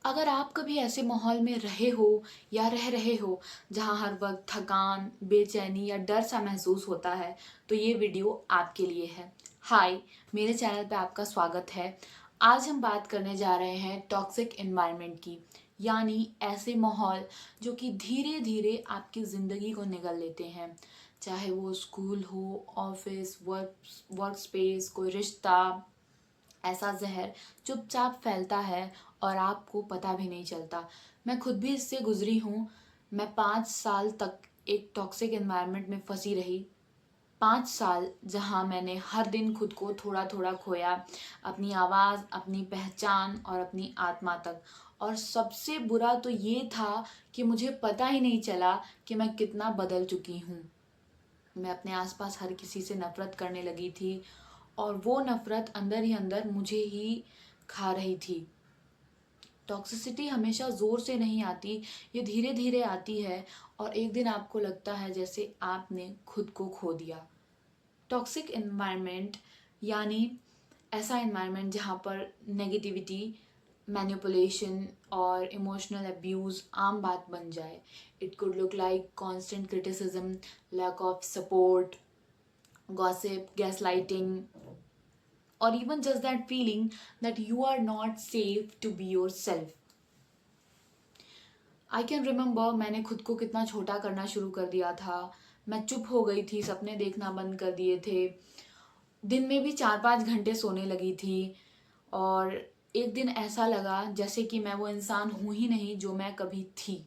अगर आप कभी ऐसे माहौल में रहे हो या रह रहे हो जहां हर वक्त थकान, बेचैनी या डर सा महसूस होता है, तो ये वीडियो आपके लिए है। हाय, मेरे चैनल पे आपका स्वागत है। आज हम बात करने जा रहे हैं टॉक्सिक एनवायरनमेंट की, यानी ऐसे माहौल जो कि धीरे धीरे आपकी ज़िंदगी को निगल लेते हैं। चाहे वो स्कूल हो, ऑफिस, वर्क स्पेस, कोई रिश्ता, ऐसा जहर चुपचाप फैलता है और आपको पता भी नहीं चलता। मैं खुद भी इससे गुजरी हूँ। मैं 5 साल तक एक टॉक्सिक एनवायरनमेंट में फंसी रही। 5 साल जहाँ मैंने हर दिन खुद को थोड़ा थोड़ा खोया, अपनी आवाज़, अपनी पहचान और अपनी आत्मा तक। और सबसे बुरा तो ये था कि मुझे पता ही नहीं चला कि मैं कितना बदल चुकी हूँ। मैं अपने आसपास हर किसी से नफरत करने लगी थी और वो नफरत अंदर ही अंदर मुझे ही खा रही थी। टॉक्सिसिटी हमेशा ज़ोर से नहीं आती, ये धीरे धीरे आती है और एक दिन आपको लगता है जैसे आपने खुद को खो दिया। टॉक्सिक एनवायरनमेंट यानी ऐसा एनवायरनमेंट जहाँ पर नेगेटिविटी, मैनिपुलेशन और इमोशनल अब्यूज़ आम बात बन जाए। It could look like constant criticism, lack of support, gossip, gaslighting, or even just that feeling that you are not safe to be yourself. I can remember मैंने खुद को कितना छोटा करना शुरू कर दिया था। मैं चुप हो गई थी, सपने देखना बंद कर दिए थे, दिन में भी 4-5 घंटे सोने लगी थी। और एक दिन ऐसा लगा जैसे कि मैं वो इंसान हूँ ही नहीं जो मैं कभी थी।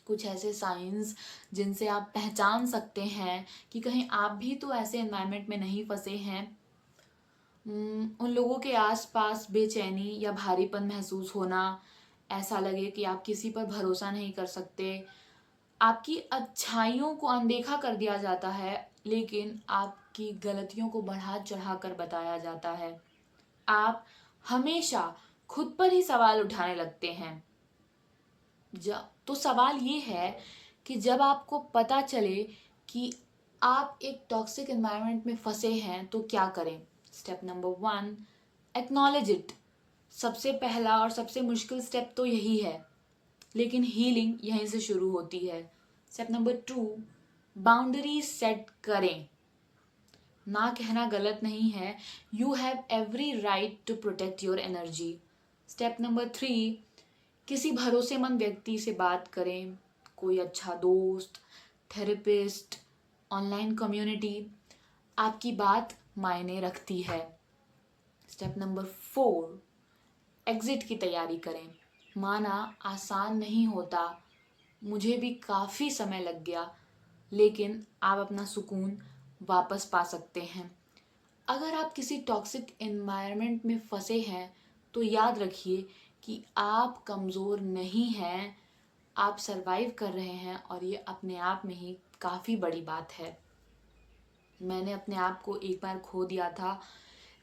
कुछ ऐसे साइंस जिनसे आप पहचान सकते हैं कि कहीं आप भी तो ऐसे एनवायरनमेंट में नहीं फंसे हैं। उन लोगों के आसपास बेचैनी या भारीपन महसूस होना, ऐसा लगे कि आप किसी पर भरोसा नहीं कर सकते, आपकी अच्छाइयों को अनदेखा कर दिया जाता है लेकिन आपकी गलतियों को बढ़ा चढ़ा कर बताया जाता है। आप हमेशा खुद पर ही सवाल उठाने लगते हैं। तो सवाल ये है कि जब आपको पता चले कि आप एक टॉक्सिक एनवायरनमेंट में फंसे हैं तो क्या करें। Step number 1, acknowledge it. सबसे पहला और सबसे मुश्किल स्टेप तो यही है, लेकिन हीलिंग यहीं से शुरू होती है। स्टेप नंबर 2, बाउंड्री सेट करें। ना कहना गलत नहीं है, you have every right to protect your energy. Step number 3, किसी भरोसेमंद व्यक्ति से बात करें, कोई अच्छा दोस्त, थेरेपिस्ट, ऑनलाइन कम्युनिटी, आपकी बात मायने रखती है। स्टेप नंबर 4, एग्जिट की तैयारी करें। माना आसान नहीं होता, मुझे भी काफ़ी समय लग गया, लेकिन आप अपना सुकून वापस पा सकते हैं। अगर आप किसी टॉक्सिक एनवायरनमेंट में फंसे हैं तो याद रखिए कि आप कमज़ोर नहीं हैं, आप सरवाइव कर रहे हैं और ये अपने आप में ही काफ़ी बड़ी बात है। मैंने अपने आप को एक बार खो दिया था,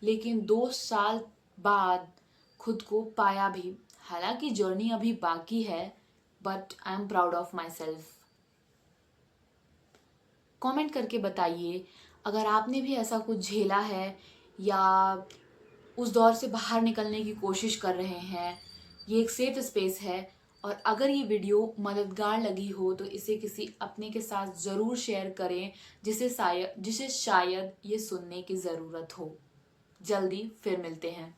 लेकिन 2 साल बाद खुद को पाया भी। हालांकि जर्नी अभी बाकी है, but I am proud of my self. Comment करके बताइए अगर आपने भी ऐसा कुछ झेला है या उस दौर से बाहर निकलने की कोशिश कर रहे हैं। ये एक सेफ स्पेस है और अगर ये वीडियो मददगार लगी हो तो इसे किसी अपने के साथ ज़रूर शेयर करें जिसे शायद ये सुनने की ज़रूरत हो। जल्दी फिर मिलते हैं।